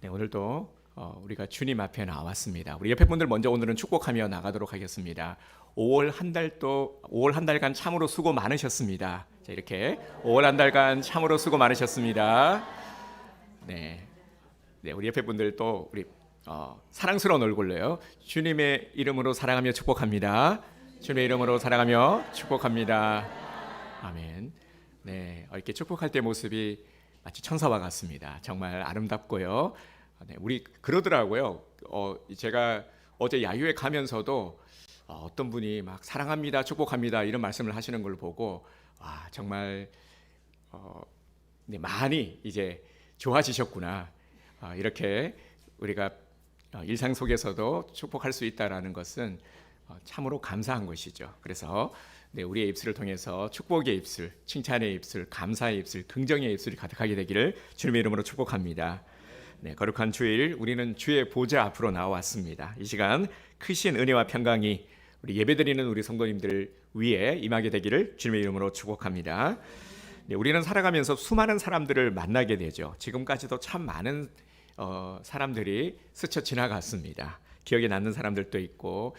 네, 오늘도 우리가 주님 앞에 나왔습니다. 우리 옆에 분들 먼저 오늘은 축복하며 나가도록 하겠습니다. 5월 한 달간 참으로 수고 많으셨습니다. 자, 이렇게 5월 한 달간 참으로 수고 많으셨습니다. 네, 네, 우리 옆에 분들 또 우리 사랑스러운 얼굴로요. 주님의 이름으로 사랑하며 축복합니다. 주님의 이름으로 사랑하며 축복합니다. 아멘. 네, 이렇게 축복할 때 모습이 마치 천사와 같습니다. 정말 아름답고요. 네, 우리 그러더라고요. 제가 어제 야유회 가면서도 어떤 분이 막 사랑합니다, 축복합니다 이런 말씀을 하시는 걸 보고 와, 정말 네, 많이 이제 좋아지셨구나. 이렇게 우리가 일상 속에서도 축복할 수 있다라는 것은 참으로 감사한 것이죠. 그래서 네, 우리의 입술을 통해서 축복의 입술, 칭찬의 입술, 감사의 입술, 긍정의 입술이 가득하게 되기를 주님의 이름으로 축복합니다. 네, 거룩한 주일 우리는 주의 보좌 앞으로 나왔습니다. 이 시간 크신 은혜와 평강이 우리 예배드리는 우리 성도님들 위에 임하게 되기를 주님의 이름으로 축복합니다. 네, 우리는 살아가면서 수많은 사람들을 만나게 되죠. 지금까지도 참 많은 사람들이 스쳐 지나갔습니다. 기억에 남는 사람들도 있고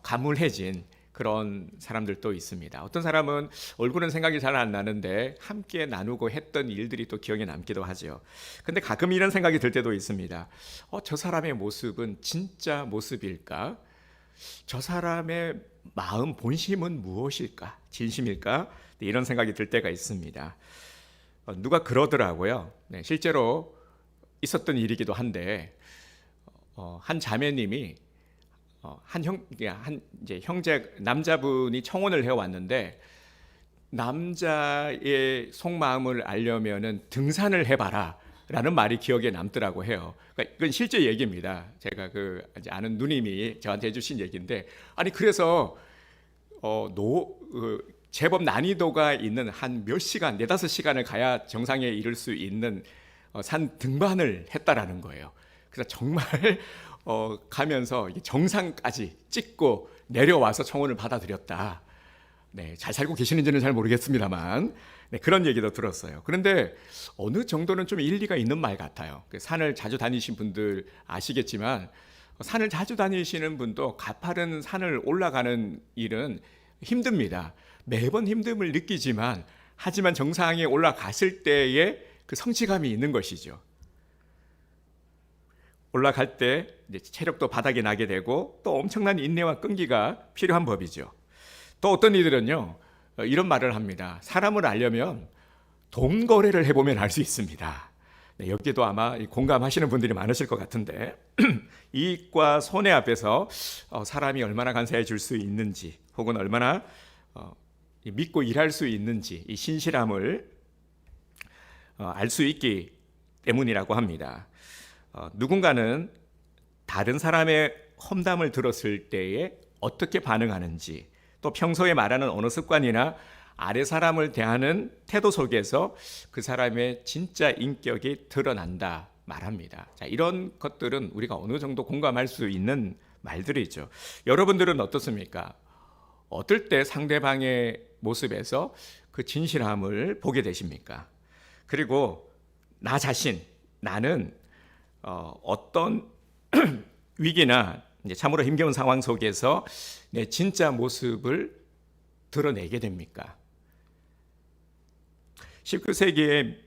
가물해진 그런 사람들도 있습니다. 어떤 사람은 얼굴은 생각이 잘 안 나는데 함께 나누고 했던 일들이 또 기억에 남기도 하죠. 근데 가끔 이런 생각이 들 때도 있습니다. 저 사람의 모습은 진짜 모습일까? 저 사람의 마음 본심은 무엇일까? 진심일까? 네, 이런 생각이 들 때가 있습니다. 누가 그러더라고요. 네, 실제로 있었던 일이기도 한데 한 자매님이 이제 형제 남자분이 청혼을 해왔는데 남자의 속마음을 알려면은 등산을 해봐라라는 말이 기억에 남더라고 해요. 그러니까 이건 실제 얘기입니다. 제가 이제 아는 누님이 저한테 해주신 얘기인데 아니 그래서 제법 난이도가 있는 한 몇 시간, 4-5시간을 가야 정상에 이를 수 있는 산 등반을 했다라는 거예요. 그래서 정말 가면서 정상까지 찍고 내려와서 청혼을 받아들였다. 네, 잘 살고 계시는지는 잘 모르겠습니다만 네, 그런 얘기도 들었어요. 그런데 어느 정도는 좀 일리가 있는 말 같아요. 산을 자주 다니신 분들 아시겠지만 산을 자주 다니시는 분도 가파른 산을 올라가는 일은 힘듭니다. 매번 힘듦을 느끼지만 하지만 정상에 올라갔을 때의 그 성취감이 있는 것이죠. 올라갈 때 체력도 바닥이 나게 되고 또 엄청난 인내와 끈기가 필요한 법이죠. 또 어떤 이들은요 이런 말을 합니다. 사람을 알려면 돈 거래를 해보면 알 수 있습니다. 네, 여기도 아마 공감하시는 분들이 많으실 것 같은데 이익과 손해 앞에서 사람이 얼마나 간사해 줄 수 있는지 혹은 얼마나 믿고 일할 수 있는지 이 신실함을 알 수 있기 때문이라고 합니다. 누군가는 다른 사람의 험담을 들었을 때에 어떻게 반응하는지 또 평소에 말하는 언어 습관이나 아래 사람을 대하는 태도 속에서 그 사람의 진짜 인격이 드러난다 말합니다. 자, 이런 것들은 우리가 어느 정도 공감할 수 있는 말들이죠. 여러분들은 어떻습니까? 어떨 때 상대방의 모습에서 그 진실함을 보게 되십니까? 그리고 나 자신, 나는 어떤 위기나 이제 참으로 힘겨운 상황 속에서 내 진짜 모습을 드러내게 됩니까? 19세기에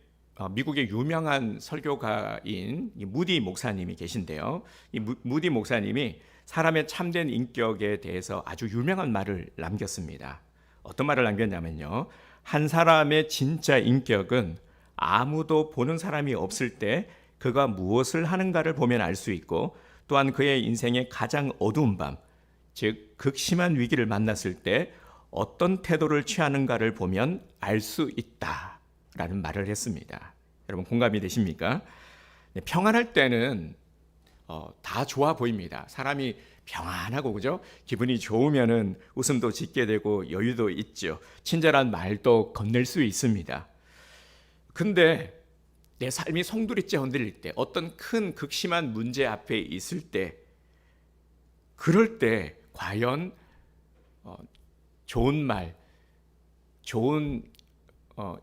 미국의 유명한 설교가인 무디 목사님이 계신데요. 이 무디 목사님이 사람의 참된 인격에 대해서 아주 유명한 말을 남겼습니다. 어떤 말을 남겼냐면요. 한 사람의 진짜 인격은 아무도 보는 사람이 없을 때 그가 무엇을 하는가를 보면 알 수 있고 또한 그의 인생의 가장 어두운 밤, 즉 극심한 위기를 만났을 때 어떤 태도를 취하는가를 보면 알 수 있다라는 말을 했습니다. 여러분 공감이 되십니까? 네, 평안할 때는 다 좋아 보입니다. 사람이 평안하고 그죠? 기분이 좋으면은 웃음도 짓게 되고 여유도 있죠. 친절한 말도 건넬 수 있습니다. 근데 내 삶이 송두리째 흔들릴 때 어떤 큰 극심한 문제 앞에 있을 때 그럴 때 과연 좋은 말, 좋은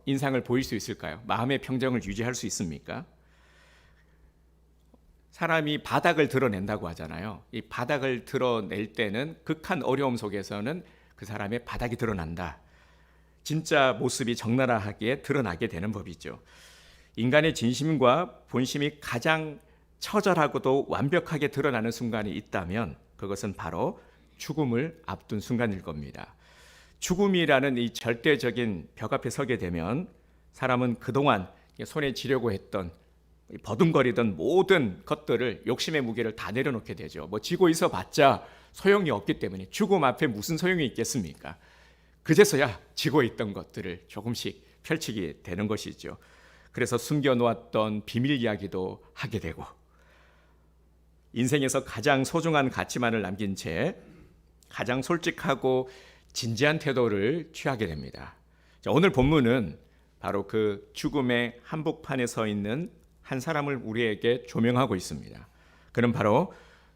인상을 보일 수 있을까요? 마음의 평정을 유지할 수 있습니까? 사람이 바닥을 드러낸다고 하잖아요. 이 바닥을 드러낼 때는 극한 어려움 속에서는 그 사람의 바닥이 드러난다. 진짜 모습이 적나라하게 드러나게 되는 법이죠. 인간의 진심과 본심이 가장 처절하고도 완벽하게 드러나는 순간이 있다면 그것은 바로 죽음을 앞둔 순간일 겁니다. 죽음이라는 이 절대적인 벽 앞에 서게 되면 사람은 그동안 손에 쥐려고 했던 버둥거리던 모든 것들을 욕심의 무게를 다 내려놓게 되죠. 뭐 쥐고 있어 봤자 소용이 없기 때문에 죽음 앞에 무슨 소용이 있겠습니까? 그제서야 쥐고 있던 것들을 조금씩 펼치게 되는 것이죠. 그래서 숨겨놓았던 비밀 이야기도 하게 되고 인생에서 가장 소중한 가치만을 남긴 채 가장 솔직하고 진지한 태도를 취하게 됩니다. 오늘 본문은 바로 그 죽음의 한복판에 서 있는 한 사람을 우리에게 조명하고 있습니다. 그는 바로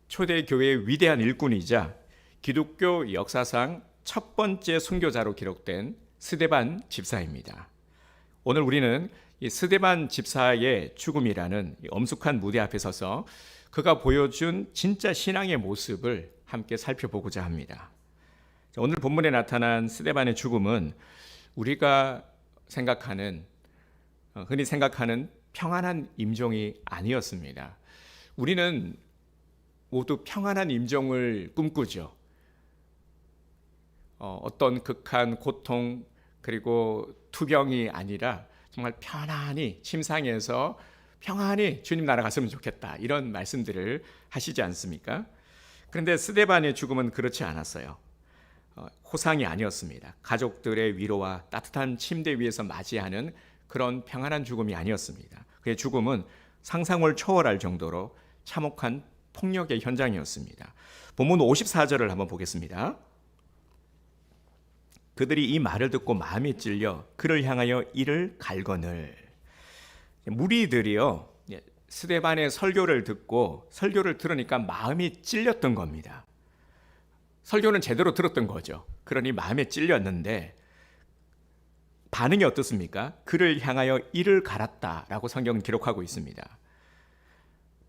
초대교회의 위대한 일꾼이자 기독교 역사상 첫 번째 순교자로 기록된 스데반 집사입니다. 오늘 우리는 이 스데반 집사의 죽음이라는 엄숙한 무대 앞에 서서 그가 보여준 진짜 신앙의 모습을 함께 살펴보고자 합니다. 오늘 본문에 나타난 스데반의 죽음은 우리가 흔히 생각하는 평안한 임종이 아니었습니다. 우리는 모두 평안한 임종을 꿈꾸죠. 어떤 극한 고통 그리고 투병이 아니라 정말 편안히 침상에서 평안히 주님 나라 갔으면 좋겠다 이런 말씀들을 하시지 않습니까? 그런데 스데반의 죽음은 그렇지 않았어요. 호상이 아니었습니다. 가족들의 위로와 따뜻한 침대 위에서 맞이하는 그런 평안한 죽음이 아니었습니다. 그의 죽음은 상상을 초월할 정도로 참혹한 폭력의 현장이었습니다. 본문 54절을 한번 보겠습니다. 그들이 이 말을 듣고 마음이 찔려 그를 향하여 이를 갈거늘. 무리들이요 스데반의 설교를 들으니까 마음이 찔렸던 겁니다. 설교는 제대로 들었던 거죠. 그러니 마음에 찔렸는데 반응이 어떻습니까? 그를 향하여 이를 갈았다라고 성경은 기록하고 있습니다.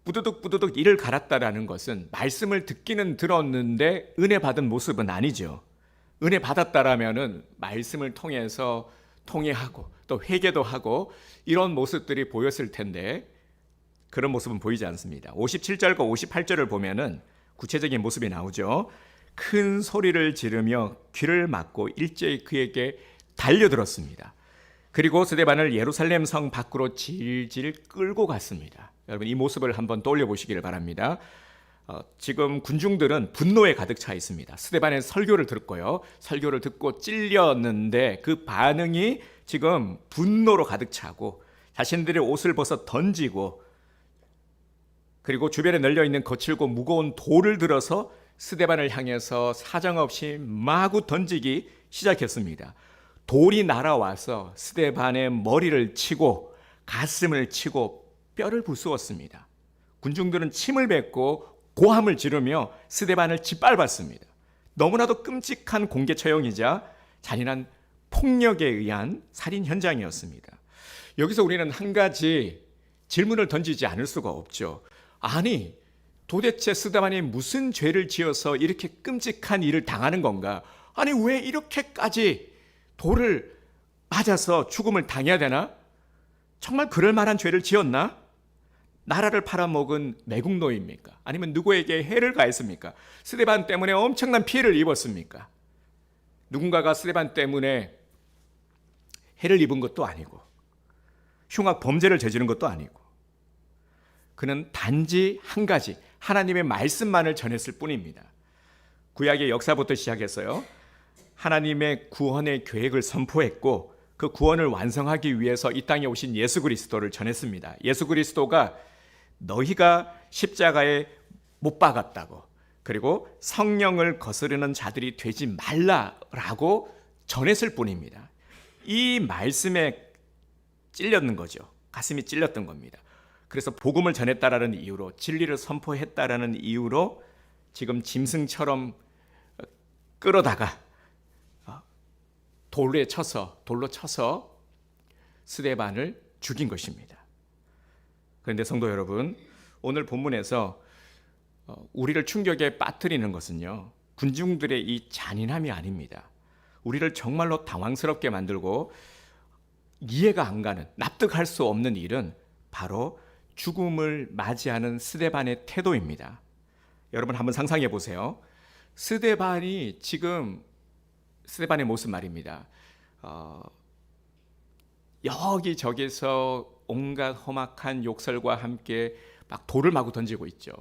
뿌드득 이를 갈았다라는 것은 말씀을 듣기는 들었는데 은혜 받은 모습은 아니죠. 은혜 받았다라면은 말씀을 통해서 통회하고 또 회개도 하고 이런 모습들이 보였을 텐데 그런 모습은 보이지 않습니다. 57절과 58절을 보면은 구체적인 모습이 나오죠. 큰 소리를 지르며 귀를 막고 일제히 그에게 달려들었습니다. 그리고 스데반을 예루살렘 성 밖으로 질질 끌고 갔습니다. 여러분 이 모습을 한번 떠올려 보시기를 바랍니다. 지금 군중들은 분노에 가득 차 있습니다. 스데반의 설교를 들었고요. 설교를 듣고 찔렸는데 그 반응이 지금 분노로 가득 차고 자신들의 옷을 벗어 던지고 그리고 주변에 널려있는 거칠고 무거운 돌을 들어서 스데반을 향해서 사정없이 마구 던지기 시작했습니다. 돌이 날아와서 스데반의 머리를 치고 가슴을 치고 뼈를 부수었습니다. 군중들은 침을 뱉고 고함을 지르며 스데반을 짓밟았습니다. 너무나도 끔찍한 공개 처형이자 잔인한 폭력에 의한 살인 현장이었습니다. 여기서 우리는 한 가지 질문을 던지지 않을 수가 없죠. 아니, 도대체 스데반이 무슨 죄를 지어서 이렇게 끔찍한 일을 당하는 건가? 아니, 왜 이렇게까지 돌을 맞아서 죽음을 당해야 되나? 정말 그럴 만한 죄를 지었나? 나라를 팔아먹은 매국노입니까? 아니면 누구에게 해를 가했습니까? 스데반 때문에 엄청난 피해를 입었습니까? 누군가가 스데반 때문에 해를 입은 것도 아니고 흉악 범죄를 저지른 것도 아니고 그는 단지 한 가지 하나님의 말씀만을 전했을 뿐입니다. 구약의 역사부터 시작했어요. 하나님의 구원의 계획을 선포했고 그 구원을 완성하기 위해서 이 땅에 오신 예수 그리스도를 전했습니다. 예수 그리스도가 너희가 십자가에 못 박았다고 그리고 성령을 거스르는 자들이 되지 말라라고 전했을 뿐입니다. 이 말씀에 찔렸는 거죠. 가슴이 찔렸던 겁니다. 그래서 복음을 전했다라는 이유로 진리를 선포했다라는 이유로 지금 짐승처럼 끌어다가 돌로 쳐서 스데반을 죽인 것입니다. 그런데 성도 여러분, 오늘 본문에서 우리를 충격에 빠뜨리는 것은요, 군중들의 이 잔인함이 아닙니다. 우리를 정말로 당황스럽게 만들고 이해가 안 가는, 납득할 수 없는 일은 바로 죽음을 맞이하는 스데반의 태도입니다. 여러분 한번 상상해 보세요. 스데반의 모습 말입니다. 여기저기서 온갖 험악한 욕설과 함께 막 돌을 마구 던지고 있죠.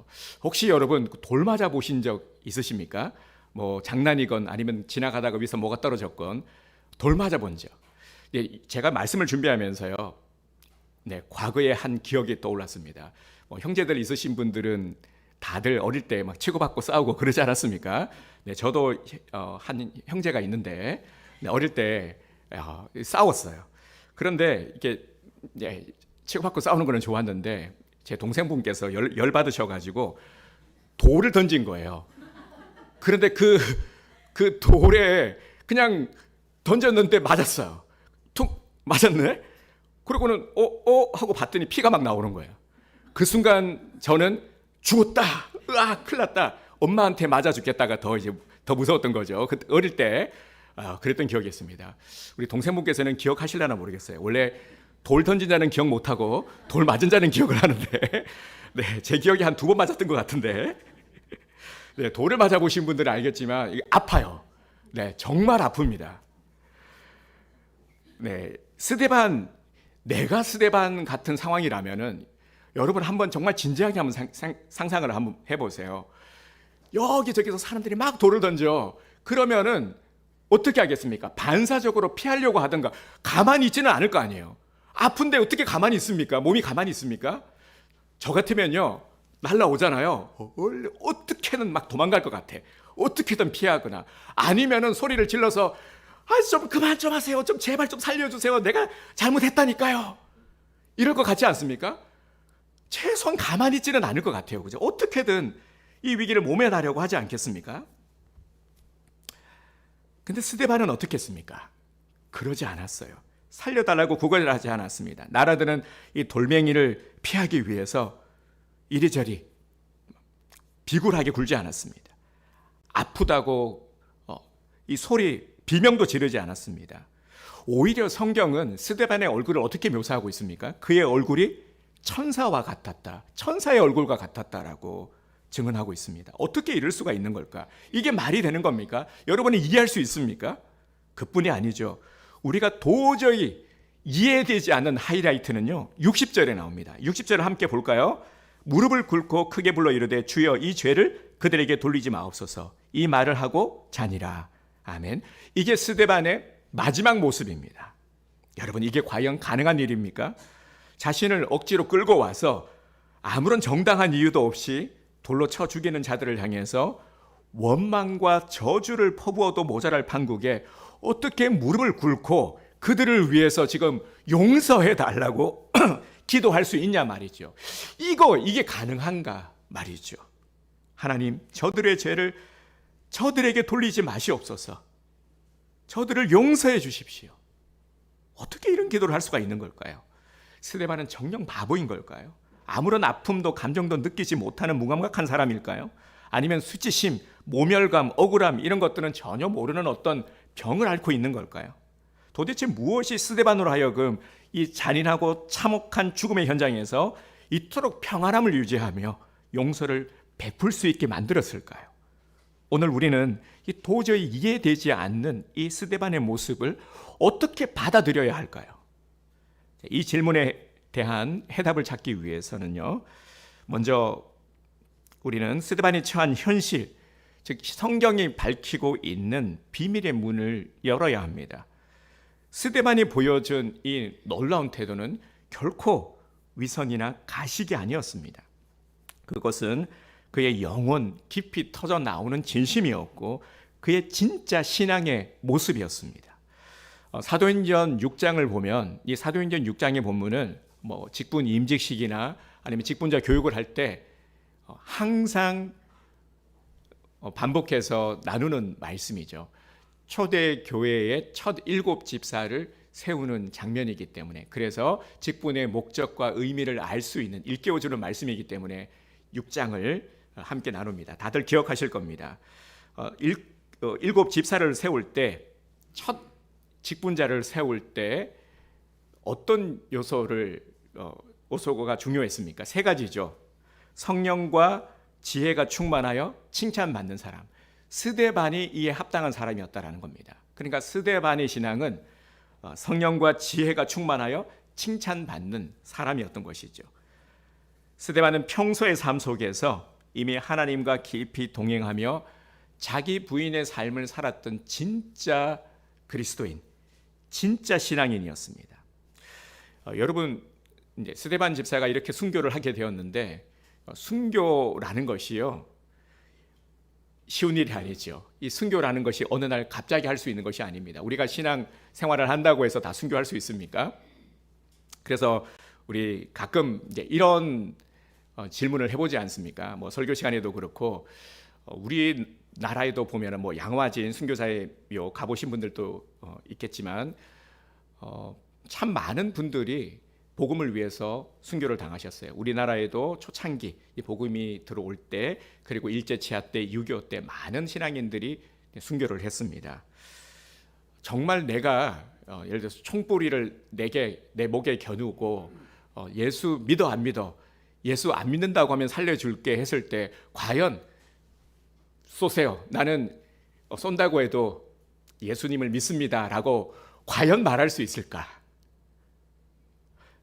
혹시 여러분 돌 맞아 보신 적 있으십니까? 뭐 장난이건 아니면 지나가다가 위에서 뭐가 떨어졌건 돌 맞아 본 적. 제가 말씀을 준비하면서요, 과거의 한 기억이 떠올랐습니다. 형제들 있으신 분들은 다들 어릴 때 막 치고받고 싸우고 그러지 않았습니까? 저도 한 형제가 있는데 어릴 때 싸웠어요. 그런데 이렇게 치고받고 싸우는 거는 좋았는데 제 동생분께서 열 받으셔가지고 돌을 던진 거예요. 그런데 그 돌에 그냥 던졌는데 맞았어요. 툭 맞았네. 그러고는 하고 봤더니 피가 막 나오는 거예요. 그 순간 저는 죽었다. 큰일 났다. 엄마한테 맞아 죽겠다가 더 무서웠던 거죠. 어릴 때 그랬던 기억이 있습니다. 우리 동생분께서는 기억하실려나 모르겠어요. 원래 돌 던진 자는 기억 못하고 돌 맞은 자는 기억을 하는데 제 기억이 한 2번 맞았던 것 같은데 돌을 맞아보신 분들은 알겠지만 이게 아파요. 정말 아픕니다. 내가 스데반 같은 상황이라면은 여러분 한번 정말 진지하게 한번 상상을 한번 해보세요. 여기저기서 사람들이 막 돌을 던져. 그러면은 어떻게 하겠습니까? 반사적으로 피하려고 하든가 가만히 있지는 않을 거 아니에요. 아픈데 어떻게 가만히 있습니까? 몸이 가만히 있습니까? 저 같으면요, 날라오잖아요. 어떻게든 막 도망갈 것 같아. 어떻게든 피하거나 아니면은 소리를 질러서 좀 그만 좀 하세요. 좀 제발 좀 살려주세요. 내가 잘못했다니까요. 이럴 것 같지 않습니까? 최소한 가만히 있지는 않을 것 같아요. 그죠? 어떻게든 이 위기를 모면하려고 하지 않겠습니까? 근데 스데반은 어떻게 했습니까? 그러지 않았어요. 살려달라고 구걸을 하지 않았습니다. 나라들은 이 돌멩이를 피하기 위해서 이리저리 비굴하게 굴지 않았습니다. 아프다고 이 소리 비명도 지르지 않았습니다. 오히려 성경은 스데반의 얼굴을 어떻게 묘사하고 있습니까? 그의 얼굴이 천사와 같았다. 천사의 얼굴과 같았다라고 증언하고 있습니다. 어떻게 이럴 수가 있는 걸까? 이게 말이 되는 겁니까? 여러분이 이해할 수 있습니까? 그뿐이 아니죠. 우리가 도저히 이해되지 않는 하이라이트는요, 60절에 나옵니다. 60절을 함께 볼까요? 무릎을 꿇고 크게 불러 이르되 주여 이 죄를 그들에게 돌리지 마옵소서. 이 말을 하고 자니라. 아멘. 이게 스데반의 마지막 모습입니다. 여러분, 이게 과연 가능한 일입니까? 자신을 억지로 끌고 와서 아무런 정당한 이유도 없이 돌로 쳐 죽이는 자들을 향해서 원망과 저주를 퍼부어도 모자랄 판국에 어떻게 무릎을 꿇고 그들을 위해서 지금 용서해 달라고 기도할 수 있냐 말이죠. 이게 가능한가 말이죠. 하나님, 저들의 죄를 저들에게 돌리지 마시옵소서. 저들을 용서해 주십시오. 어떻게 이런 기도를 할 수가 있는 걸까요? 스데반은 정녕 바보인 걸까요? 아무런 아픔도 감정도 느끼지 못하는 무감각한 사람일까요? 아니면 수치심, 모멸감, 억울함 이런 것들은 전혀 모르는 어떤 병을 앓고 있는 걸까요? 도대체 무엇이 스데반으로 하여금 이 잔인하고 참혹한 죽음의 현장에서 이토록 평안함을 유지하며 용서를 베풀 수 있게 만들었을까요? 오늘 우리는 이 도저히 이해되지 않는 이 스데반의 모습을 어떻게 받아들여야 할까요? 이 질문에 대한 해답을 찾기 위해서는요, 먼저 우리는 스데반이 처한 현실, 즉 성경이 밝히고 있는 비밀의 문을 열어야 합니다. 스데반이 보여준 이 놀라운 태도는 결코 위선이나 가식이 아니었습니다. 그것은 그의 영혼 깊이 터져 나오는 진심이었고 그의 진짜 신앙의 모습이었습니다. 사도행전 6장을 보면 이 사도행전 6장의 본문은 직분 임직식이나 아니면 직분자 교육을 할 때 항상 반복해서 나누는 말씀이죠. 초대 교회의 첫 7 집사를 세우는 장면이기 때문에, 그래서 직분의 목적과 의미를 알 수 있는 일깨워주는 말씀이기 때문에 6장을 함께 나눕니다. 다들 기억하실 겁니다. 일곱 집사를 세울 때, 첫 직분자를 세울 때 어떤 요소가 중요했습니까? 세 가지죠. 성령과 지혜가 충만하여 칭찬받는 사람, 스데반이 이에 합당한 사람이었다라는 겁니다. 그러니까 스데반의 신앙은 성령과 지혜가 충만하여 칭찬받는 사람이었던 것이죠. 스데반은 평소의 삶 속에서 이미 하나님과 깊이 동행하며 자기 부인의 삶을 살았던 진짜 그리스도인, 진짜 신앙인이었습니다. 여러분, 이제 스데반 집사가 이렇게 순교를 하게 되었는데, 순교라는 것이요, 쉬운 일이 아니죠. 이 순교라는 것이 어느 날 갑자기 할 수 있는 것이 아닙니다. 우리가 신앙 생활을 한다고 해서 다 순교할 수 있습니까? 그래서 우리 가끔 이제 이런 질문을 해보지 않습니까? 뭐 설교 시간에도 그렇고, 우리 나라에도 보면은 뭐 양화진 순교사회요 가보신 분들도 있겠지만, 참 많은 분들이 복음을 위해서 순교를 당하셨어요. 우리나라에도 초창기 이 복음이 들어올 때, 그리고 일제치하 때, 6.25 때 많은 신앙인들이 순교를 했습니다. 정말 내가 예를 들어서 총뿌리를 내 목에 겨누고 예수 믿어 안 믿어? 예수 안 믿는다고 하면 살려줄게 했을 때 과연 쏘세요. 나는 쏜다고 해도 예수님을 믿습니다라고 과연 말할 수 있을까?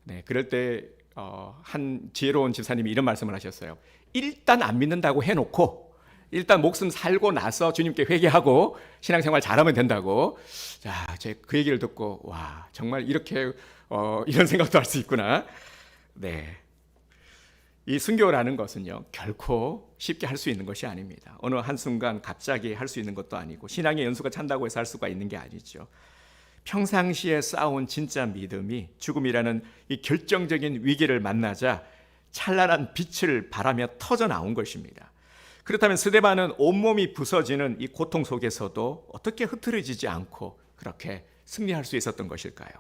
네, 그럴 때 한 지혜로운 집사님이 이런 말씀을 하셨어요. 일단 안 믿는다고 해놓고 일단 목숨 살고 나서 주님께 회개하고 신앙생활 잘하면 된다고. 자, 제가 그 얘기를 듣고 와, 정말 이렇게 이런 생각도 할 수 있구나. 네, 이 순교라는 것은요, 결코 쉽게 할 수 있는 것이 아닙니다. 어느 한순간 갑자기 할 수 있는 것도 아니고, 신앙의 연수가 찬다고 해서 할 수가 있는 게 아니죠. 평상시에 쌓아온 진짜 믿음이 죽음이라는 이 결정적인 위기를 만나자 찬란한 빛을 발하며 터져 나온 것입니다. 그렇다면 스데반은 온몸이 부서지는 이 고통 속에서도 어떻게 흐트러지지 않고 그렇게 승리할 수 있었던 것일까요?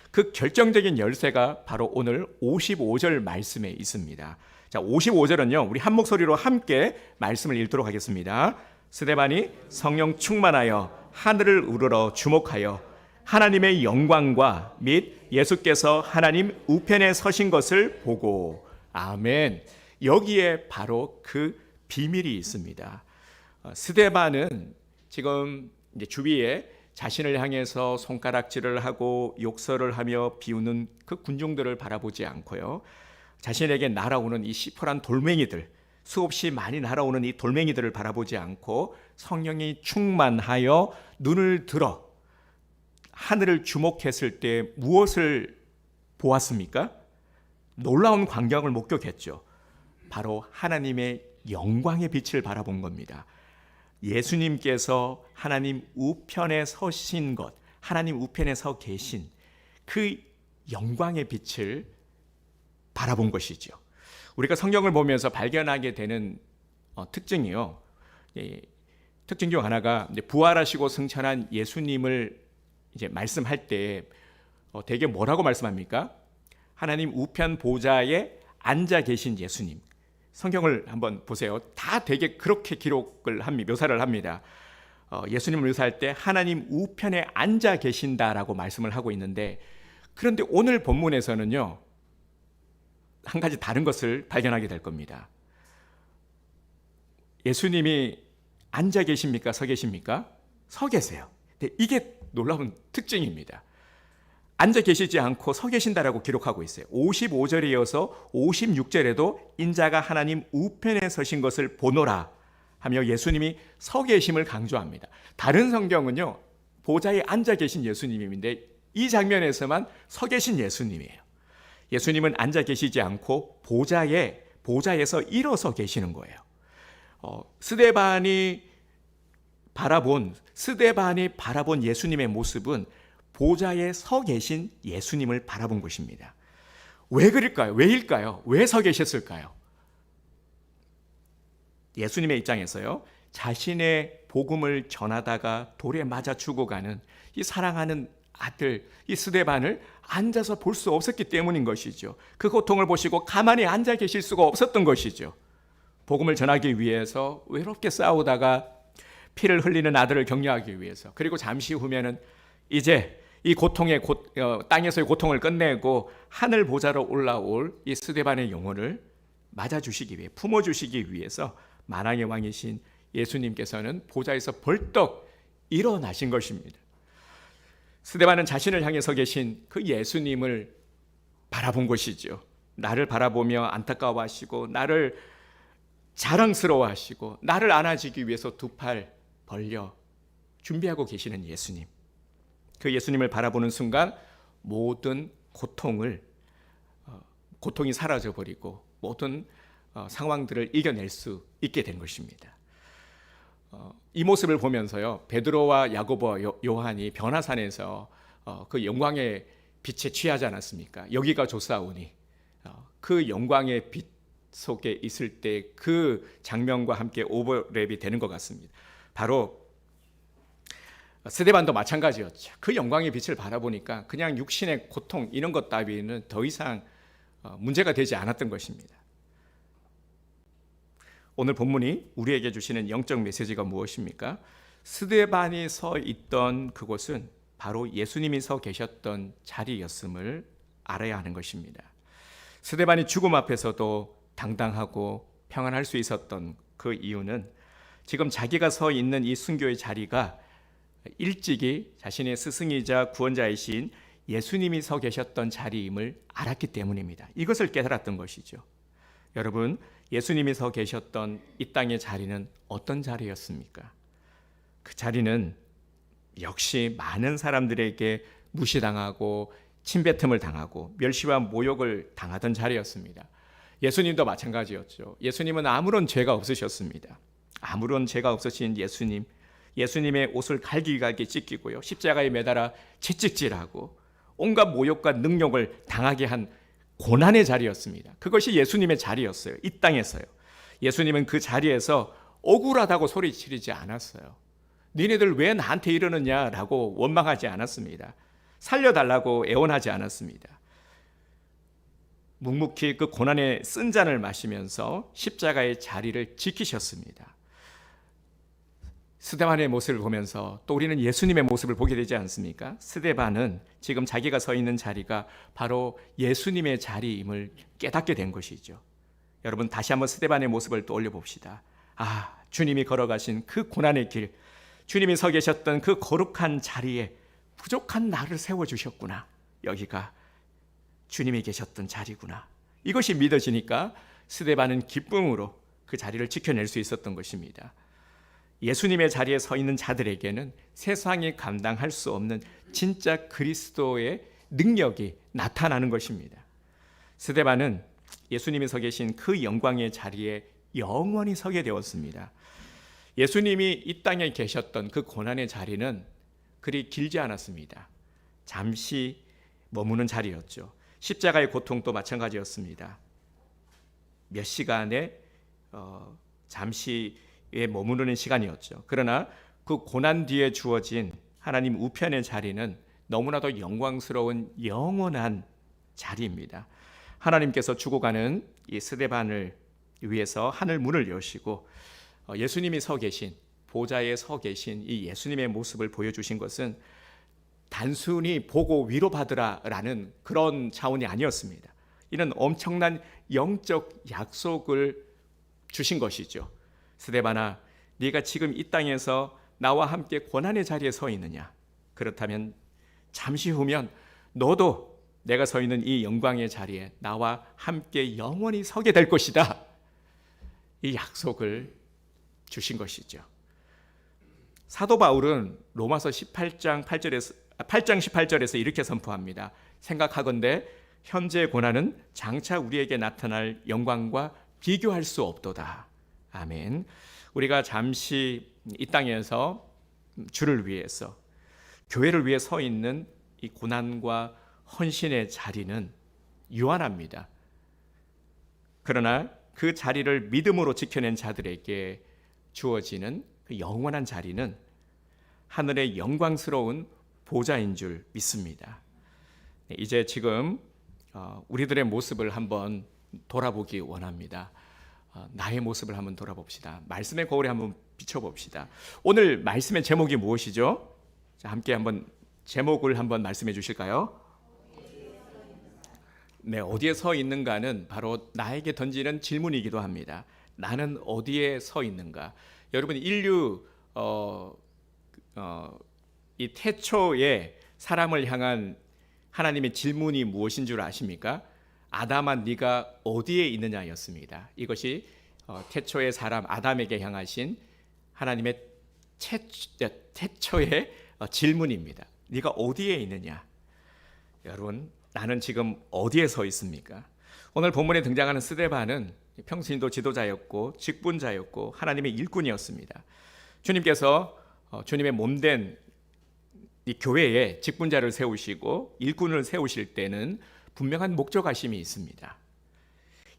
그 결정적인 열쇠가 바로 오늘 55절 말씀에 있습니다. 자, 55절은요, 우리 한 목소리로 함께 말씀을 읽도록 하겠습니다. 스데반이 성령 충만하여 하늘을 우러러 주목하여 하나님의 영광과 및 예수께서 하나님 우편에 서신 것을 보고. 아멘. 여기에 바로 그 비밀이 있습니다. 스데반은 지금 이제 주위에 자신을 향해서 손가락질을 하고 욕설을 하며 비우는 그 군중들을 바라보지 않고요, 자신에게 날아오는 이 시퍼런 돌멩이들, 수없이 많이 날아오는 이 돌멩이들을 바라보지 않고 성령이 충만하여 눈을 들어 하늘을 주목했을 때 무엇을 보았습니까? 놀라운 광경을 목격했죠. 바로 하나님의 영광의 빛을 바라본 겁니다. 예수님께서 하나님 우편에 서신 것, 하나님 우편에 서 계신 그 영광의 빛을 바라본 것이죠. 우리가 성경을 보면서 발견하게 되는 특징이요, 특징 중 하나가 부활하시고 승천한 예수님을 이제 말씀할 때 대개 뭐라고 말씀합니까? 하나님 우편 보좌에 앉아 계신 예수님. 성경을 한번 보세요. 다 되게 그렇게 기록을 합니다. 묘사를 합니다. 예수님을 묘사할 때 하나님 우편에 앉아 계신다라고 말씀을 하고 있는데, 그런데 오늘 본문에서는요, 한 가지 다른 것을 발견하게 될 겁니다. 예수님이 앉아 계십니까? 서 계십니까? 서 계세요. 근데 이게 놀라운 특징입니다. 앉아 계시지 않고 서 계신다라고 기록하고 있어요. 55절에 이어서 56절에도 인자가 하나님 우편에 서신 것을 보노라 하며 예수님이 서 계심을 강조합니다. 다른 성경은요, 보좌에 앉아 계신 예수님인데 이 장면에서만 서 계신 예수님이에요. 예수님은 앉아 계시지 않고 보좌에서 일어서 계시는 거예요. 스데반이 바라본 예수님의 모습은 보좌에 서 계신 예수님을 바라본 것입니다. 왜 그럴까요? 왜일까요? 왜 서 계셨을까요? 예수님의 입장에서요, 자신의 복음을 전하다가 돌에 맞아 죽어가는 이 사랑하는 아들 이 스데반을 앉아서 볼 수 없었기 때문인 것이죠. 그 고통을 보시고 가만히 앉아 계실 수가 없었던 것이죠. 복음을 전하기 위해서 외롭게 싸우다가 피를 흘리는 아들을 격려하기 위해서, 그리고 잠시 후면은 이제 이 땅에서의 고통을 끝내고 하늘 보좌로 올라올 이 스데반의 영혼을 맞아주시기 위해, 품어주시기 위해서 만왕의 왕이신 예수님께서는 보좌에서 벌떡 일어나신 것입니다. 스데반은 자신을 향해 서 계신 그 예수님을 바라본 것이죠. 나를 바라보며 안타까워하시고 나를 자랑스러워하시고 나를 안아주기 위해서 두 팔 벌려 준비하고 계시는 예수님. 그 예수님을 바라보는 순간 모든 고통이 사라져버리고 모든 상황들을 이겨낼 수 있게 된 것입니다. 이 모습을 보면서요, 베드로와 야고보와 요한이 변화산에서 그 영광의 빛에 취하지 않았습니까? 여기가 좋사오니, 그 영광의 빛 속에 있을 때 그 장면과 함께 오버랩이 되는 것 같습니다. 바로 스데반도 마찬가지였죠. 그 영광의 빛을 바라보니까 그냥 육신의 고통 이런 것 따위는 더 이상 문제가 되지 않았던 것입니다. 오늘 본문이 우리에게 주시는 영적 메시지가 무엇입니까? 스데반이 서 있던 그곳은 바로 예수님이 서 계셨던 자리였음을 알아야 하는 것입니다. 스데반이 죽음 앞에서도 당당하고 평안할 수 있었던 그 이유는 지금 자기가 서 있는 이 순교의 자리가 일찍이 자신의 스승이자 구원자이신 예수님이 서 계셨던 자리임을 알았기 때문입니다. 이것을 깨달았던 것이죠. 여러분, 예수님이 서 계셨던 이 땅의 자리는 어떤 자리였습니까? 그 자리는 역시 많은 사람들에게 무시당하고 침뱉음을 당하고 멸시와 모욕을 당하던 자리였습니다. 예수님도 마찬가지였죠. 예수님은 아무런 죄가 없으셨습니다. 아무런 죄가 없으신 예수님의 옷을 갈기갈기 찢기고요, 십자가에 매달아 채찍질하고 온갖 모욕과 능욕을 당하게 한 고난의 자리였습니다. 그것이 예수님의 자리였어요. 이 땅에서요. 예수님은 그 자리에서 억울하다고 소리치르지 않았어요. 니네들 왜 나한테 이러느냐라고 원망하지 않았습니다. 살려달라고 애원하지 않았습니다. 묵묵히 그 고난의 쓴 잔을 마시면서 십자가의 자리를 지키셨습니다. 스데반의 모습을 보면서 또 우리는 예수님의 모습을 보게 되지 않습니까? 스데반은 지금 자기가 서 있는 자리가 바로 예수님의 자리임을 깨닫게 된 것이죠. 여러분, 다시 한번 스데반의 모습을 떠올려 봅시다. 주님이 걸어가신 그 고난의 길, 주님이 서 계셨던 그 거룩한 자리에 부족한 나를 세워주셨구나. 여기가 주님이 계셨던 자리구나. 이것이 믿어지니까 스데반은 기쁨으로 그 자리를 지켜낼 수 있었던 것입니다. 예수님의 자리에 서 있는 자들에게는 세상이 감당할 수 없는 진짜 그리스도의 능력이 나타나는 것입니다. 스데반은 예수님이 서 계신 그 영광의 자리에 영원히 서게 되었습니다. 예수님이 이 땅에 계셨던 그 고난의 자리는 그리 길지 않았습니다. 잠시 머무는 자리였죠. 십자가의 고통도 마찬가지였습니다. 몇 시간의 잠시 머무르는 시간이었죠. 그러나 그 고난 뒤에 주어진 하나님 우편의 자리는 너무나도 영광스러운 영원한 자리입니다. 하나님께서 주고 가는 이 스데반을 위해서 하늘 문을 여시고 예수님이 서 계신, 보좌에 서 계신 이 예수님의 모습을 보여주신 것은 단순히 보고 위로받으라라는 그런 차원이 아니었습니다. 이는 엄청난 영적 약속을 주신 것이죠. 스데반아, 네가 지금 이 땅에서 나와 함께 고난의 자리에 서 있느냐? 그렇다면 잠시 후면 너도 내가 서 있는 이 영광의 자리에 나와 함께 영원히 서게 될 것이다. 이 약속을 주신 것이죠. 사도 바울은 로마서 8장 18절에서 이렇게 선포합니다. 생각하건대 현재의 고난은 장차 우리에게 나타날 영광과 비교할 수 없도다. 아멘. 우리가 잠시 이 땅에서 주를 위해서, 교회를 위해 서 있는 이 고난과 헌신의 자리는 유한합니다. 그러나 그 자리를 믿음으로 지켜낸 자들에게 주어지는 그 영원한 자리는 하늘의 영광스러운 보좌인 줄 믿습니다. 네, 이제 지금 우리들의 모습을 한번 돌아보기 원합니다. 나의 모습을 한번 돌아봅시다. 말씀의 거울에 한번 비춰봅시다. 오늘 말씀의 제목이 무엇이죠? 자, 함께 한번 제목을 한번 말씀해 주실까요? 네, 어디에 서 있는가는 바로 나에게 던지는 질문이기도 합니다. 나는 어디에 서 있는가? 여러분, 인류 이 태초에 사람을 향한 하나님의 질문이 무엇인 줄 아십니까? 아담아, 네가 어디에 있느냐였습니다. 이것이 태초의 사람 아담에게 향하신 하나님의 태초의 질문입니다. 네가 어디에 있느냐? 여러분, 나는 지금 어디에 서 있습니까? 오늘 본문에 등장하는 스데반은 평신도 지도자였고 직분자였고 하나님의 일꾼이었습니다. 주님께서 주님의 몸된 이 교회에 직분자를 세우시고 일꾼을 세우실 때는 분명한 목적하심이 있습니다.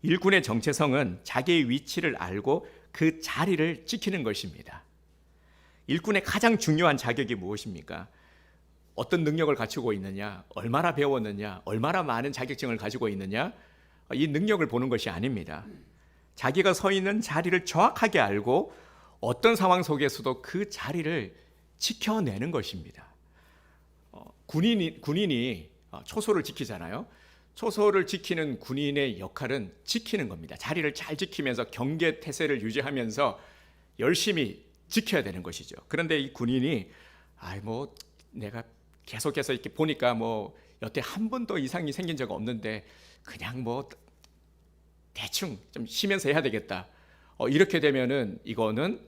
일꾼의 정체성은 자기의 위치를 알고 그 자리를 지키는 것입니다. 일꾼의 가장 중요한 자격이 무엇입니까? 어떤 능력을 갖추고 있느냐, 얼마나 배웠느냐, 얼마나 많은 자격증을 가지고 있느냐, 이 능력을 보는 것이 아닙니다. 자기가 서 있는 자리를 정확하게 알고 어떤 상황 속에서도 그 자리를 지켜내는 것입니다. 군인이 초소를 지키잖아요. 초소를 지키는 군인의 역할은 지키는 겁니다. 자리를 잘 지키면서 경계 태세를 유지하면서 열심히 지켜야 되는 것이죠. 그런데 이 군인이 내가 계속해서 이렇게 보니까 여태 한 번도 이상이 생긴 적 없는데 그냥 대충 좀 쉬면서 해야 되겠다. 이렇게 되면은 이거는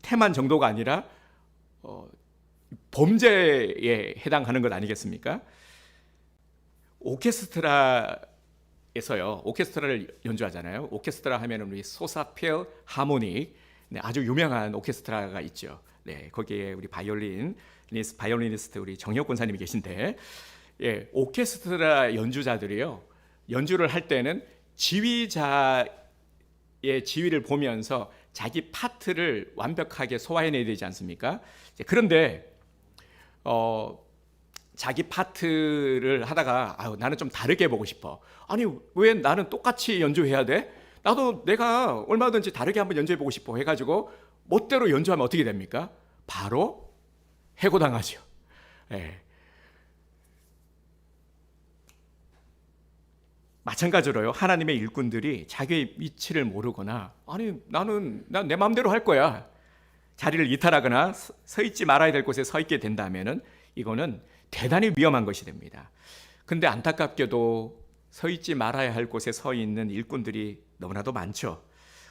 태만 정도가 아니라 범죄에 해당하는 것 아니겠습니까? 오케스트라에서요, 오케스트라를 연주하잖아요. 오케스트라 하면은 우리 소사필 하모닉, 네, 아주 유명한 오케스트라가 있죠. 네, 거기에 우리 바이올리니스트 우리 정혁 권사님이 계신데, 예, 오케스트라 연주자들이요, 연주를 할 때는 지휘자의 지휘를 보면서 자기 파트를 완벽하게 소화해내야 되지 않습니까? 그런데 자기 파트를 하다가 나는 좀 다르게 해보고 싶어. 아니, 왜 나는 똑같이 연주해야 돼? 나도 내가 얼마든지 다르게 한번 연주해보고 싶어 해가지고 멋대로 연주하면 어떻게 됩니까? 바로 해고당하죠. 예. 마찬가지로요, 하나님의 일꾼들이 자기의 위치를 모르거나 난 내 마음대로 할 거야, 자리를 이탈하거나 서 있지 말아야 될 곳에 서 있게 된다면은 이거는 대단히 위험한 것이 됩니다. 근데 안타깝게도 서 있지 말아야 할 곳에 서 있는 일꾼들이 너무나도 많죠.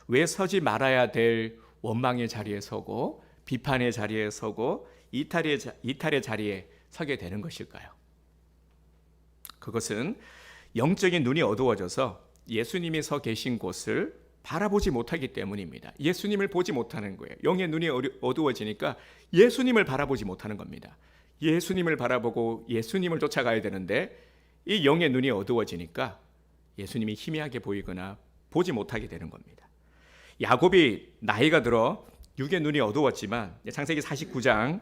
왜 서지 말아야 될 원망의 자리에 서고 비판의 자리에 서고 이탈의 자리에 서게 되는 것일까요? 그것은 영적인 눈이 어두워져서 예수님이 서 계신 곳을 바라보지 못하기 때문입니다. 예수님을 보지 못하는 거예요. 영의 눈이 어두워지니까 예수님을 바라보지 못하는 겁니다. 예수님을 바라보고 예수님을 쫓아가야 되는데 이 영의 눈이 어두워지니까 예수님이 희미하게 보이거나 보지 못하게 되는 겁니다. 야곱이 나이가 들어 육의 눈이 어두웠지만 창세기 49장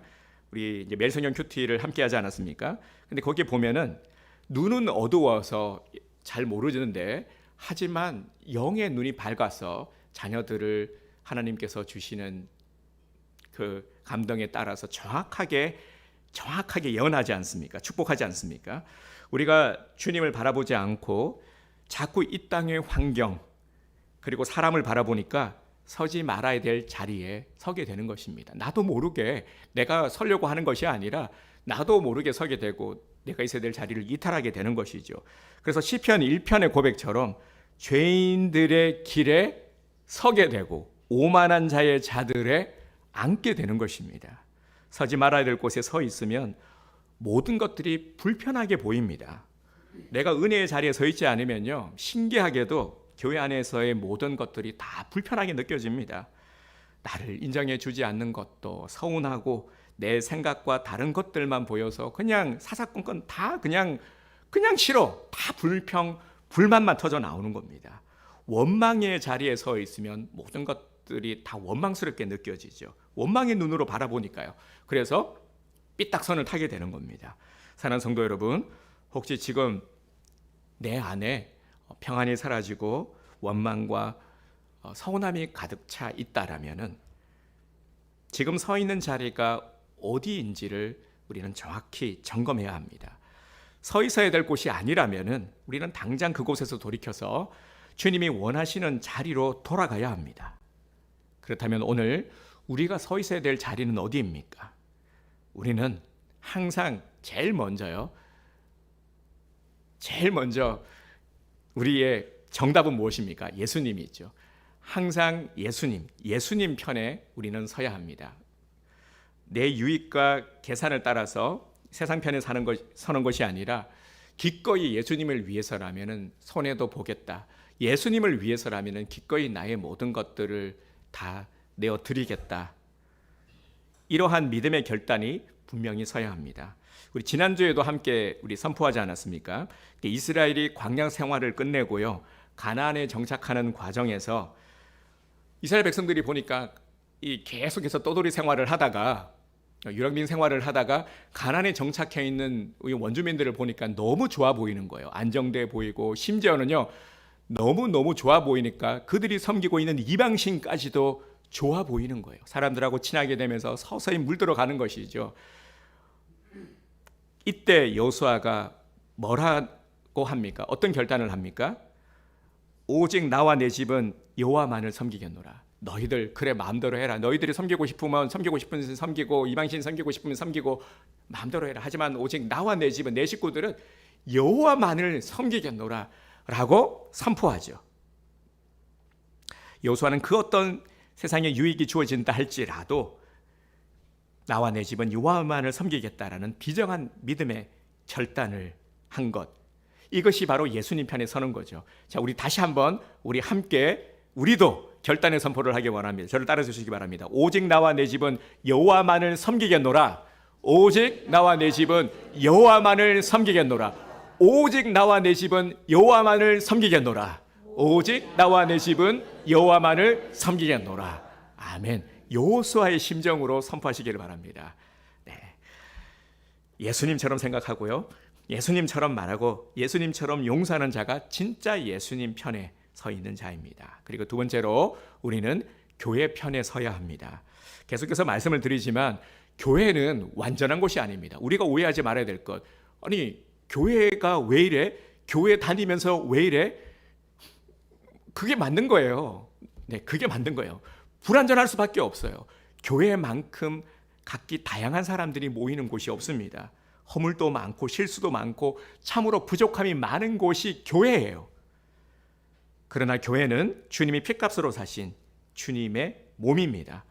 우리 이제 멜성형 큐티를 함께 하지 않았습니까? 근데 거기에 보면은 눈은 어두워서 잘 모르는데 하지만 영의 눈이 밝아서 자녀들을 하나님께서 주시는 그 감동에 따라서 정확하게 예언하지 않습니까? 축복하지 않습니까? 우리가 주님을 바라보지 않고 자꾸 이 땅의 환경 그리고 사람을 바라보니까 서지 말아야 될 자리에 서게 되는 것입니다. 나도 모르게 내가 서려고 하는 것이 아니라 나도 모르게 서게 되고 내가 있어야 될 자리를 이탈하게 되는 것이죠. 그래서 시편 1편의 고백처럼 죄인들의 길에 서게 되고 오만한 자의 자들에 앉게 되는 것입니다. 서지 말아야 될 곳에 서 있으면 모든 것들이 불편하게 보입니다. 내가 은혜의 자리에 서 있지 않으면요, 신기하게도 교회 안에서의 모든 것들이 다 불편하게 느껴집니다. 나를 인정해 주지 않는 것도 서운하고 내 생각과 다른 것들만 보여서 그냥 사사건건 다 그냥 싫어. 다 불만만 터져 나오는 겁니다. 원망의 자리에 서 있으면 모든 것들이 다 원망스럽게 느껴지죠. 원망의 눈으로 바라보니까요. 그래서 삐딱선을 타게 되는 겁니다. 사랑하는 성도 여러분, 혹시 지금 내 안에 평안이 사라지고 원망과 서운함이 가득 차 있다라면은 지금 서 있는 자리가 어디인지를 우리는 정확히 점검해야 합니다. 서 있어야 될 곳이 아니라면은 우리는 당장 그곳에서 돌이켜서 주님이 원하시는 자리로 돌아가야 합니다. 그렇다면 오늘 우리가 서 있어야 될 자리는 어디입니까? 우리는 항상 제일 먼저 우리의 정답은 무엇입니까? 예수님이죠. 항상 예수님 편에 우리는 서야 합니다. 내 유익과 계산을 따라서 세상 편에 서는 것이 아니라 기꺼이 예수님을 위해서라면 손해도 보겠다. 예수님을 위해서라면 기꺼이 나의 모든 것들을 다 내어드리겠다. 이러한 믿음의 결단이 분명히 서야 합니다. 우리 지난주에도 함께 우리 선포하지 않았습니까? 이스라엘이 광야 생활을 끝내고요, 가나안에 정착하는 과정에서 이스라엘 백성들이 보니까 이 계속해서 떠돌이 생활을 하다가 유랑민 생활을 하다가 가나안에 정착해 있는 원주민들을 보니까 너무 좋아 보이는 거예요. 안정돼 보이고 심지어는요 너무 좋아 보이니까 그들이 섬기고 있는 이방신까지도 좋아 보이는 거예요. 사람들하고 친하게 되면서 서서히 물들어가는 것이죠. 이때 여호수아가 뭐라고 합니까? 어떤 결단을 합니까? 오직 나와 내 집은 여호와만을 섬기겠노라. 너희들 그래 마음대로 해라. 너희들이 섬기고 싶으면 섬기고 싶은 섬기고 이방신 섬기고 싶으면 섬기고 마음대로 해라. 하지만 오직 나와 내 집은, 내 식구들은 여호와만을 섬기겠노라 라고 선포하죠. 여호수아는 그 어떤 세상에 유익이 주어진다 할지라도 나와 내 집은 여호와만을 섬기겠다라는 비정한 믿음의 결단을 한 것, 이것이 바로 예수님 편에 서는 거죠. 자, 우리 다시 한번 우리 함께 우리도 결단의 선포를 하기 원합니다. 저를 따라 주시기 바랍니다. 오직 나와 내 집은 여호와만을 섬기겠노라. 오직 나와 내 집은 여호와만을 섬기겠노라. 오직 나와 내 집은 여호와만을 섬기겠노라. 오직 나와 내 집은 여호와만을 섬기겠노라. 아멘. 여호수아의 심정으로 선포하시기를 바랍니다. 네. 예수님처럼 생각하고요, 예수님처럼 말하고 예수님처럼 용서하는 자가 진짜 예수님 편에 서 있는 자입니다. 그리고 두 번째로 우리는 교회 편에 서야 합니다. 계속해서 말씀을 드리지만 교회는 완전한 곳이 아닙니다. 우리가 오해하지 말아야 될 것, 아니 교회가 왜 이래? 교회 다니면서 왜 이래? 그게 맞는 거예요. 네, 그게 맞는 거예요. 불완전할 수밖에 없어요. 교회만큼 각기 다양한 사람들이 모이는 곳이 없습니다. 허물도 많고 실수도 많고 참으로 부족함이 많은 곳이 교회예요. 그러나 교회는 주님이 핏값으로 사신 주님의 몸입니다.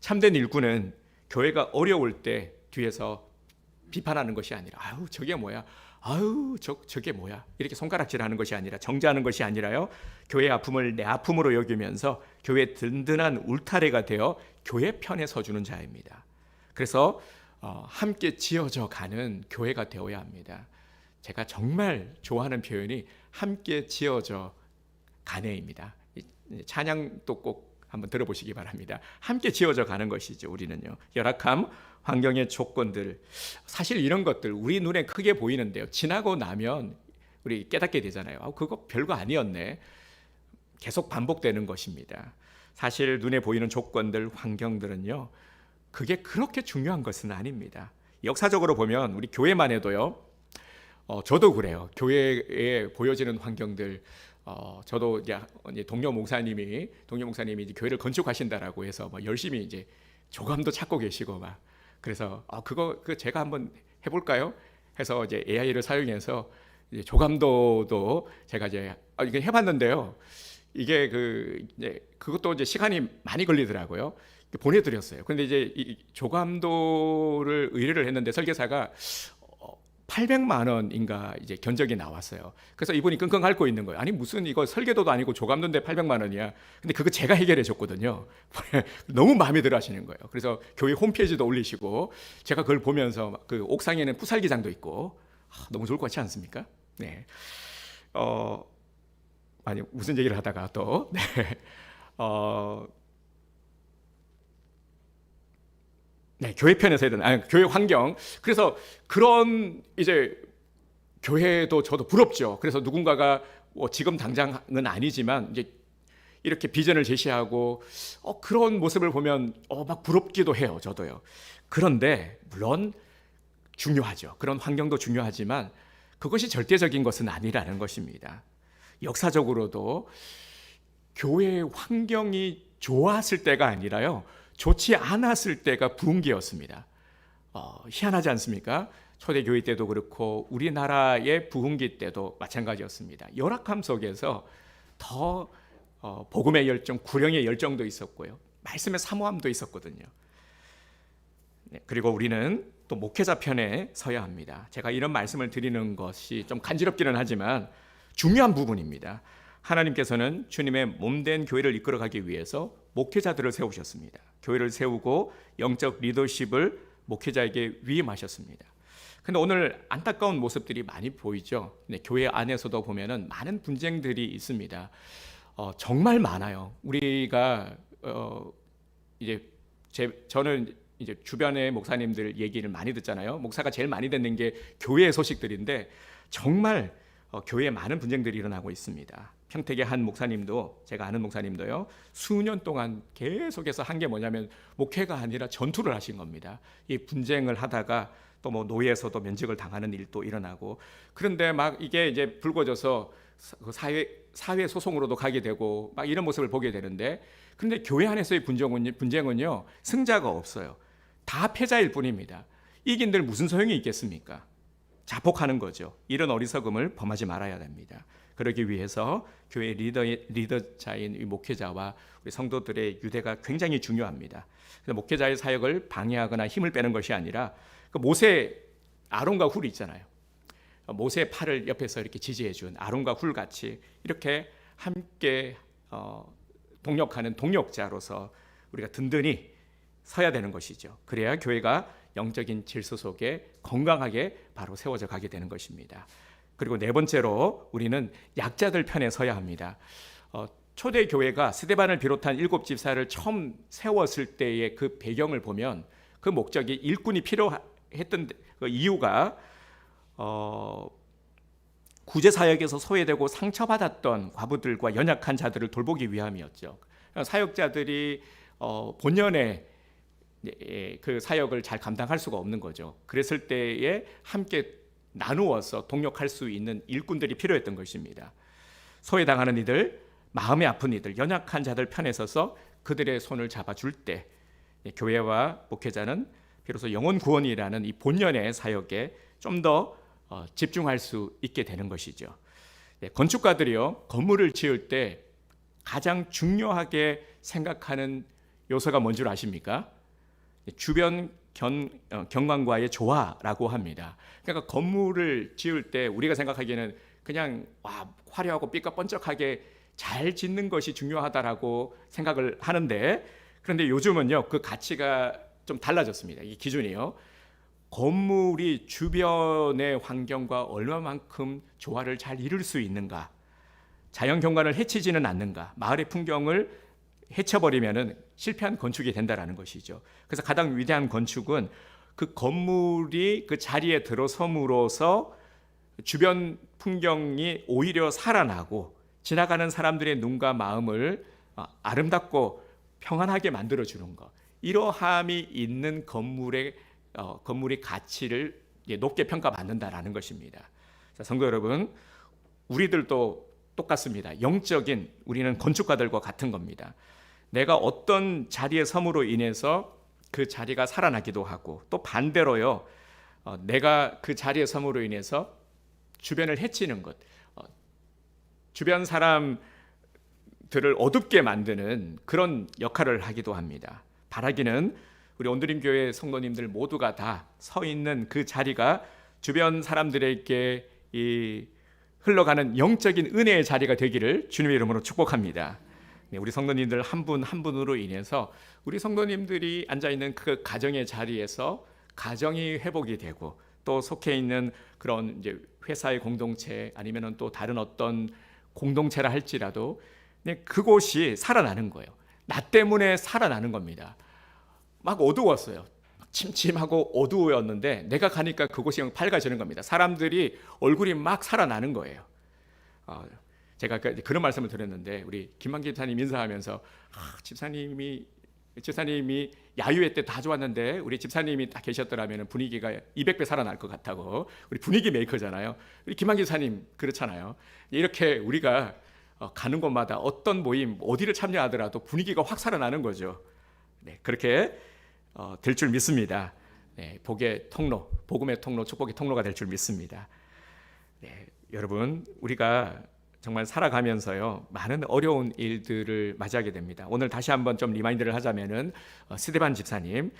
참된 일꾼은 교회가 어려울 때 뒤에서 비판하는 것이 아니라 아유 저게 뭐야, 아유 저게 뭐야 이렇게 손가락질하는 것이 아니라, 정죄하는 것이 아니라요, 교회의 아픔을 내 아픔으로 여기면서 교회의 든든한 울타리가 되어 교회 편에 서주는 자입니다. 그래서 함께 지어져 가는 교회가 되어야 합니다. 제가 정말 좋아하는 표현이 함께 지어져 가네입니다. 찬양도 꼭 한번 들어보시기 바랍니다. 함께 지어져 가는 것이죠. 우리는요, 열악함, 환경의 조건들, 사실 이런 것들 우리 눈에 크게 보이는데요, 지나고 나면 우리 깨닫게 되잖아요. 그거 별거 아니었네. 계속 반복되는 것입니다. 사실 눈에 보이는 조건들, 환경들은요, 그게 그렇게 중요한 것은 아닙니다. 역사적으로 보면 우리 교회만 해도요, 저도 그래요. 교회에 보여지는 환경들, 저도 이제 동료 목사님이 이제 교회를 건축하신다라고 해서 막 열심히 이제 조감도 찾고 계시고 막, 그래서 그거 제가 한번 해볼까요? 해서 이제 AI를 사용해서 이제 조감도도 제가 이제 이게 해봤는데요. 이게 그것도 이제 시간이 많이 걸리더라고요. 보내드렸어요. 그런데 이제 이 조감도를 의뢰를 했는데 설계사가 800만 원인가 이제 견적이 나왔어요. 그래서 이분이 끙끙 앓고 있는 거예요. 아니 무슨 이거 설계도도 아니고 조감도인데 800만 원이야. 근데 그거 제가 해결해 줬거든요. 너무 마음에 들어 하시는 거예요. 그래서 교회 홈페이지도 올리시고, 제가 그걸 보면서 그 옥상에는 푸살기장도 있고 너무 좋을 것 같지 않습니까? 네. 아니 무슨 얘기를 하다가 또, 네. 네, 교회 편에서 해야 되는, 교회 환경. 그래서 그런 이제 교회도 저도 부럽죠. 그래서 누군가가 지금 당장은 아니지만 이제 이렇게 비전을 제시하고 그런 모습을 보면 막 부럽기도 해요. 저도요. 그런데 물론 중요하죠. 그런 환경도 중요하지만 그것이 절대적인 것은 아니라는 것입니다. 역사적으로도 교회 환경이 좋았을 때가 아니라요, 좋지 않았을 때가 부흥기였습니다. 희한하지 않습니까? 초대교회 때도 그렇고 우리나라의 부흥기 때도 마찬가지였습니다. 열악함 속에서 더 복음의 열정, 구령의 열정도 있었고요, 말씀의 사모함도 있었거든요. 네, 그리고 우리는 또 목회자 편에 서야 합니다. 제가 이런 말씀을 드리는 것이 좀 간지럽기는 하지만 중요한 부분입니다. 하나님께서는 주님의 몸된 교회를 이끌어가기 위해서 목회자들을 세우셨습니다. 교회를 세우고 영적 리더십을 목회자에게 위임하셨습니다. 근데 오늘 안타까운 모습들이 많이 보이죠. 교회 안에서도 보면은 많은 분쟁들이 있습니다. 정말 많아요. 우리가 저는 이제 주변의 목사님들 얘기를 많이 듣잖아요. 목사가 제일 많이 듣는 게 교회의 소식들인데 정말 교회에 많은 분쟁들이 일어나고 있습니다. 평택의 한 목사님도, 제가 아는 목사님도요, 수년 동안 계속해서 한 게 뭐냐면 목회가 아니라 전투를 하신 겁니다. 이 분쟁을 하다가 또 뭐 노예에서도 면직을 당하는 일도 일어나고, 그런데 막 이게 이제 불거져서 사회 소송으로도 가게 되고 막 이런 모습을 보게 되는데, 그런데 교회 안에서의 분쟁은요 승자가 없어요. 다 패자일 뿐입니다. 이긴들 무슨 소용이 있겠습니까? 자폭하는 거죠. 이런 어리석음을 범하지 말아야 됩니다. 그러기 위해서 교회 리더자인 이 목회자와 우리 성도들의 유대가 굉장히 중요합니다. 그래서 목회자의 사역을 방해하거나 힘을 빼는 것이 아니라, 그 모세, 아론과 훌이 있잖아요. 모세 팔을 옆에서 이렇게 지지해 준 아론과 훌 같이 이렇게 함께 동력하는 동력자로서 우리가 든든히 서야 되는 것이죠. 그래야 교회가 영적인 질서 속에 건강하게 바로 세워져 가게 되는 것입니다. 그리고 네 번째로 우리는 약자들 편에 서야 합니다. 초대 교회가 스데반을 비롯한 7 집사를 처음 세웠을 때의 그 배경을 보면 그 목적이 일꾼이 필요했던 그 이유가 구제 사역에서 소외되고 상처받았던 과부들과 연약한 자들을 돌보기 위함이었죠. 사역자들이 본연의 그 사역을 잘 감당할 수가 없는 거죠. 그랬을 때에 함께 나누어서 동력할 수 있는 일꾼들이 필요했던 것입니다. 소외당하는 이들, 마음이 아픈 이들, 연약한 자들 편에 서서 그들의 손을 잡아줄 때 교회와 목회자는 비로소 영혼 구원이라는 이 본연의 사역에 좀 더 집중할 수 있게 되는 것이죠. 건축가들이요, 건물을 지을 때 가장 중요하게 생각하는 요소가 뭔 줄 아십니까? 주변 경관과의 조화라고 합니다. 그러니까 건물을 지을 때 우리가 생각하기에는 그냥 화려하고 삐까뻔쩍하게 잘 짓는 것이 중요하다라고 생각을 하는데, 그런데 요즘은요 그 가치가 좀 달라졌습니다. 이 기준이요. 건물이 주변의 환경과 얼마만큼 조화를 잘 이룰 수 있는가, 자연 경관을 해치지는 않는가, 마을의 풍경을 해쳐버리면은 실패한 건축이 된다라는 것이죠. 그래서 가장 위대한 건축은 그 건물이 그 자리에 들어섬으로써 주변 풍경이 오히려 살아나고 지나가는 사람들의 눈과 마음을 아름답고 평안하게 만들어주는 것, 이러함이 있는 건물의 가치를 높게 평가받는다라는 것입니다. 자, 성도 여러분, 우리들도 똑같습니다. 영적인 우리는 건축가들과 같은 겁니다. 내가 어떤 자리에 섬으로 인해서 그 자리가 살아나기도 하고, 또 반대로요, 내가 그 자리에 섬으로 인해서 주변을 해치는 것, 주변 사람들을 어둡게 만드는 그런 역할을 하기도 합니다. 바라기는 우리 온드림 교회 성도님들 모두가 다 서 있는 그 자리가 주변 사람들에게 이 흘러가는 영적인 은혜의 자리가 되기를 주님의 이름으로 축복합니다. 우리 성도님들 한 분 한 분으로 인해서 우리 성도님들이 앉아있는 그 가정의 자리에서 가정이 회복이 되고, 또 속해 있는 그런 이제 회사의 공동체 아니면은 또 다른 어떤 공동체라 할지라도 그곳이 살아나는 거예요. 나 때문에 살아나는 겁니다. 막 어두웠어요. 침침하고 어두웠는데 내가 가니까 그곳이 밝아지는 겁니다. 사람들이 얼굴이 막 살아나는 거예요. 제가 그런 말씀을 드렸는데 우리 김만기 집사님 인사하면서 집사님이 야유회 때 다 좋았는데 우리 집사님이 딱 계셨더라면 분위기가 200배 살아날 것 같다고. 우리 분위기 메이커잖아요. 우리 김만기 집사님 그렇잖아요. 이렇게 우리가 가는 곳마다 어떤 모임 어디를 참여하더라도 분위기가 확 살아나는 거죠. 네, 그렇게 될 줄 믿습니다. 네, 복의 통로, 복음의 통로, 축복의 통로가 될 줄 믿습니다. 네, 여러분 우리가 정말 살아가면서요 많은 어려운 일들을 맞이하게 됩니다. 오늘 다시 한번 좀 리마인드를 하자면은 스데반 집사님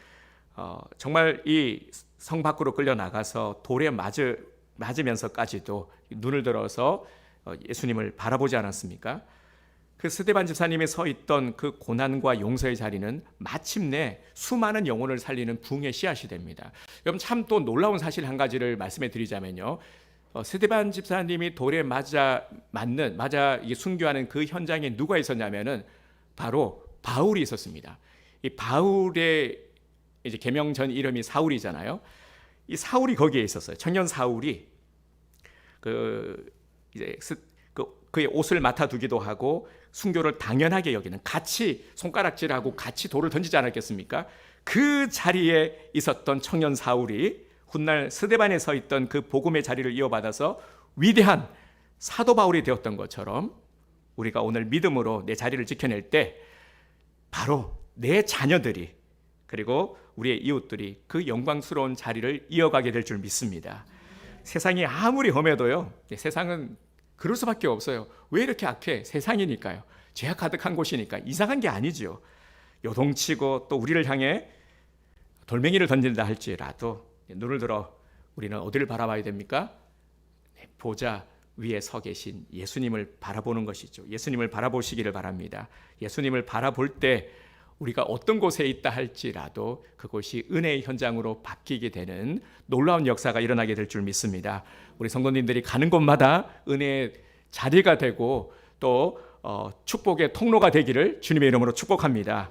정말 이 성 밖으로 끌려 나가서 돌에 맞으면서까지도 눈을 들어서 예수님을 바라보지 않았습니까? 그 스데반 집사님이 서 있던 그 고난과 용서의 자리는 마침내 수많은 영혼을 살리는 부흥의 씨앗이 됩니다. 여러분 참 또 놀라운 사실 한 가지를 말씀해 드리자면요. 스데반 집사님이 돌에 맞아 순교하는 그 현장에 누가 있었냐면은 바로 바울이 있었습니다. 이 바울의 이제 계명 전 이름이 사울이잖아요. 이 사울이 거기에 있었어요. 청년 사울이 그의 옷을 맡아두기도 하고 순교를 당연하게 여기는, 같이 손가락질하고 같이 돌을 던지지 않았겠습니까? 그 자리에 있었던 청년 사울이 훗날 스데반에 서 있던 그 복음의 자리를 이어받아서 위대한 사도 바울이 되었던 것처럼 우리가 오늘 믿음으로 내 자리를 지켜낼 때 바로 내 자녀들이 그리고 우리의 이웃들이 그 영광스러운 자리를 이어가게 될 줄 믿습니다. 세상이 아무리 험해도요, 세상은 그럴 수밖에 없어요. 왜 이렇게 악해? 세상이니까요. 죄악 가득한 곳이니까. 이상한 게 아니죠. 요동치고 또 우리를 향해 돌멩이를 던진다 할지라도 눈을 들어 우리는 어디를 바라봐야 됩니까? 보좌 위에 서 계신 예수님을 바라보는 것이죠. 예수님을 바라보시기를 바랍니다. 예수님을 바라볼 때 우리가 어떤 곳에 있다 할지라도 그곳이 은혜의 현장으로 바뀌게 되는 놀라운 역사가 일어나게 될 줄 믿습니다. 우리 성도님들이 가는 곳마다 은혜의 자리가 되고 또 축복의 통로가 되기를 주님의 이름으로 축복합니다.